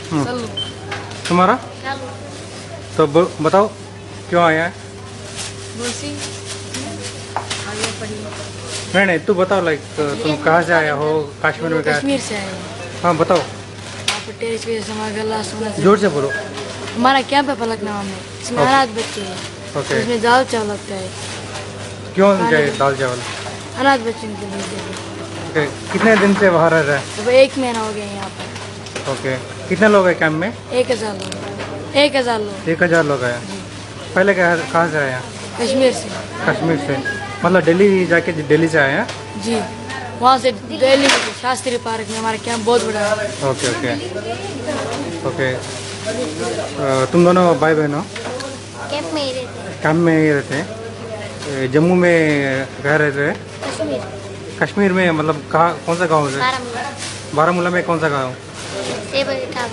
चलो। तुम्हारा? चलो। तो बताओ क्यों आया है? बोसी आगे पढ़िए। नहीं तू बताओ लाइक तुम कहाँ से आया हो? कश्मीर में? कश्मीर से आए हैं। हाँ बताओ। यहाँ पर टेरिस पे हमारा गला सोना जोर से बोलो। हमारा कैंप है फलकनामा में, इसमें अनाथ बच्चे हैं। ओके। इसमें दाल चावल लगता है। क्यों चाहिए दाल चावल? अनाथ बच्चों के लिए। ओके। कितने दिन से बाहर रह रहे हैं? तो 1 महीना हो गया है यहाँ पर। ओके। कितने लोग हैं कैंप में? 1000 लोग। 1000 लोग। 1000 लोग हैं। पहले कहाँ से आए हैं? कश्मीर से। कश्मीर से मतलब दिल्ली जाके दिल्ली से आए हैं? जी, वहाँ से दिल्ली में शास्त्री पार्क में हमारा कैंप बहुत बड़ा है। Okay okay okay. तुम दोनों भाई बहन हो? कैंप में ही रहते। कैंप में ही रहते हैं? जम्मू में कहाँ रहते हैं? कश्मीर। कश्मीर में मतलब कहाँ, कौन सा गाँव है? बारामूला। बारामूला में कौन सा गाँव? टावर।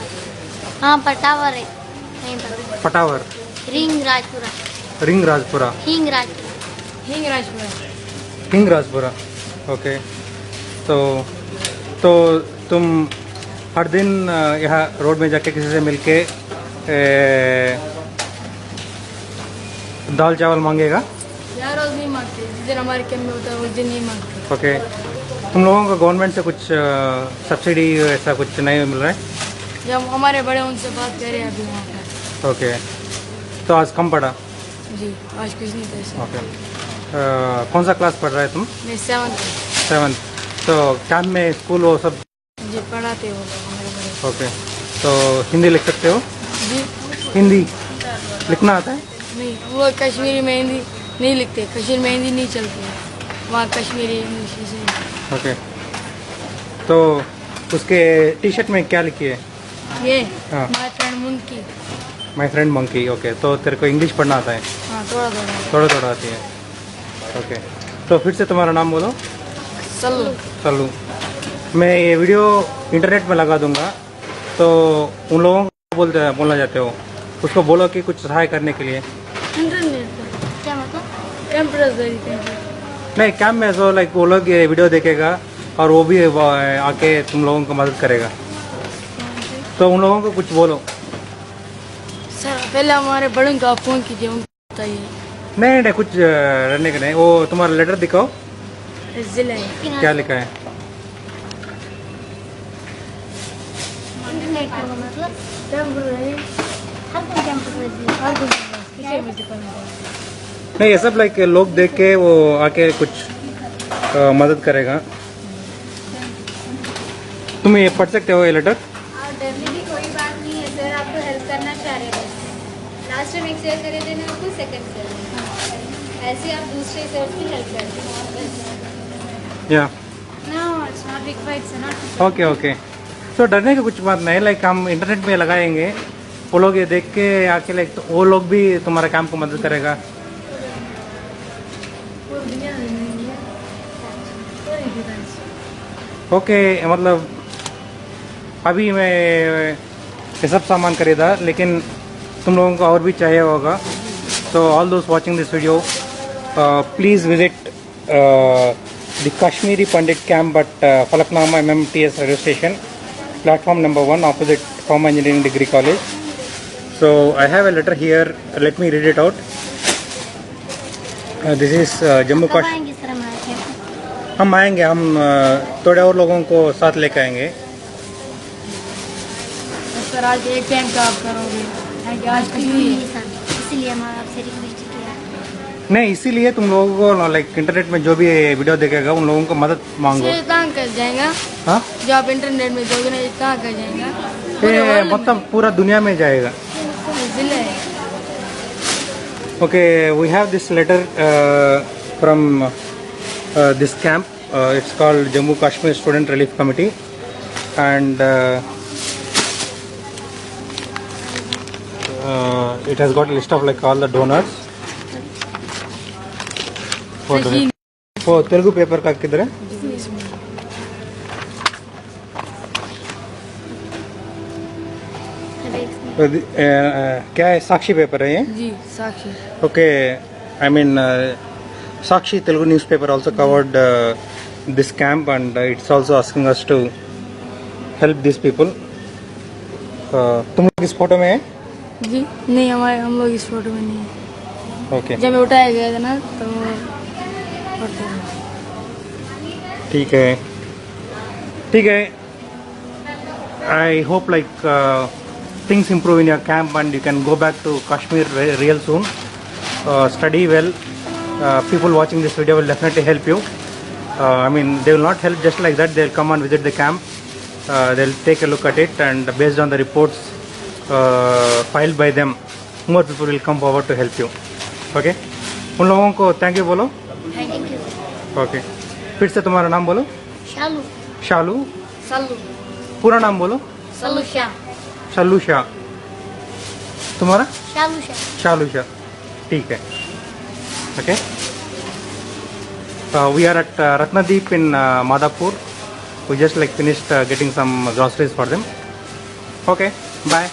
हाँ पर टावर है वहीं पर। पटावर। रिंग राजपुरा। रिंग राजपुरा। हिंग राजपुरा। हिंग राजपुरा। किंग राजपुरा। ओके। तो तुम हर दिन यहाँ रोड में जाके किसी से मिलके दाल चावल मांगेगा? यार रोज नहीं मांगते, जिस दिन हमारे कैंप में होता है उस दिन नहीं मांगते। ओके। तुम लोगों को गवर्नमेंट से कुछ सब्सिडी ऐसा कुछ नहीं मिल रहा है? जब हमारे बड़े उनसे बात करें अभी वहाँ पर। ओके। तो आज कम पड़ा? जी, आज कुछ नहीं था ऐसा। ओके। कौन सा क्लास पढ़ रहा है तुम? मैं 7th। 7th। तो कैंप में स्कूल वो सब? जी, पढ़ाते हो हमारे बड़े। ओके। तो हिंदी लिख सकते हो? जी हिंदी लिखना आता है? नहीं, वो कश्मीरी में हिंदी नहीं लिखते, कश्मीर में हिंदी नहीं चलती है, वहाँ कश्मीरी इंग्लिश से। ओके। तो उसके टी शर्ट में क्या लिखी है? ये हाँ। My friend monkey. My friend monkey. Okay. तो तेरे को इंग्लिश पढ़ना आता है? हाँ, थोड़ा थोड़ा। थोड़ा थोड़ा आती है। ओके। तो फिर से तुम्हारा नाम बोलो। चलो। चलू। मैं ये वीडियो इंटरनेट में लगा दूंगा, तो उन लोगों को बोलना चाहते हो उसको बोलो कि कुछ सहाय करने के लिए। इंटरनेट पर क्या मतलब? टेम्परेरी नहीं, कैंप में जो लाइक वो लोग ये वीडियो देखेगा और वो भी आके तुम लोगों को मदद करेगा, तो उन लोगों को कुछ बोलो। सर पहले हमारे बड़ों को आप फोन कीजिए, उनको बताइए। नहीं कुछ रहने का नहीं। वो तुम्हारा लेटर दिखाओ, जिले क्या लिखा है? इंटरनेट का मतलब टेम्परेरी हर कोई टेम्परेरी। नहीं, ये सब लाइक लोग देख के वो आके कुछ मदद करेगा। तुम ये पढ़ सकते हो ये लेटर? और डरने की कोई बात नहीं है सर, आपको हेल्प करना चाह रहे थे। लास्ट टाइम एक शेयर करे थे ना, आपको सेकंड शेयर। ऐसे आप दूसरे शेयर की हेल्प करते हैं। या no it's not required sir, not. Okay okay. तो डरने की कुछ बात नहीं, लाइक हम इंटरनेट में लगाएंगे, वो लोग ये देख के आके लाइक तो वो लोग भी तुम्हारा काम को मदद करेगा। ओके। मतलब अभी मैं ये सब सामान खरीदा, लेकिन तुम लोगों को और भी चाहिए होगा, तो ऑल दोस्त watching this video please visit the Kashmiri Pandit camp at Falaknama MMTS radio station, platform number 1 opposite Pharma Engineering Degree College. So I have a letter here, let me read it out. This is Jammu कब Kashmir. आएंगे sir हमारे camp? हम आएंगे, हम थोड़े और लोगों को साथ लेकर आएंगे। सर आज एक कैंप का आप करोगे, आज कुछ नहीं है। इसलिए हमारा आपसे रिक्वेस्ट किया। नहीं, इसीलिए तुम लोगों को लाइक इंटरनेट में जो भी वीडियो देखेगा उन लोगों को मदद मांगो। ये कहाँ कर जाएगा? हाँ, जो आप इंटरनेट में दोगे ना, ये कहाँ कर जाएगा? ये मतलब पूरा दुनिया में जाएगा। जिले Okay, we have this letter from this camp. It's called Jammu Kashmir Student Relief Committee, and it has got a list of like all the donors. वो तेलुगु पेपर का किधर है? क्या है? साक्षी पेपर है ये? जी, साक्षी। Okay, I mean Sakshi Telugu newspaper also covered this camp, and it's also asking us to help these people. तुम लोग इस फोटो में है? जी नहीं, हम लोग इस फोटो में नहीं है। ओके, जब उठाया गया था ना तो फोटो में। ठीक है, ठीक है. I hope like things improve in your camp and you can go back to Kashmir real soon. Study well. People watching this video will definitely help you. I mean, they will not help just like that. They'll come and visit the camp. They'll take a look at it, and based on the reports filed by them, more people will come forward to help you. Okay? उन लोगों को thank you बोलो. Thank you. Okay, फिर से तुम्हारा नाम बोलो. शालू. शालू. सल्लू. पूरा नाम बोलो. सल्लू शाह. शालू शाह. तुम्हारा? शालू शाह. शालू शाह. ठीक है. Okay. We are at Ratnadeep in Madhapur. We just like finished getting some groceries for them. Okay. Bye.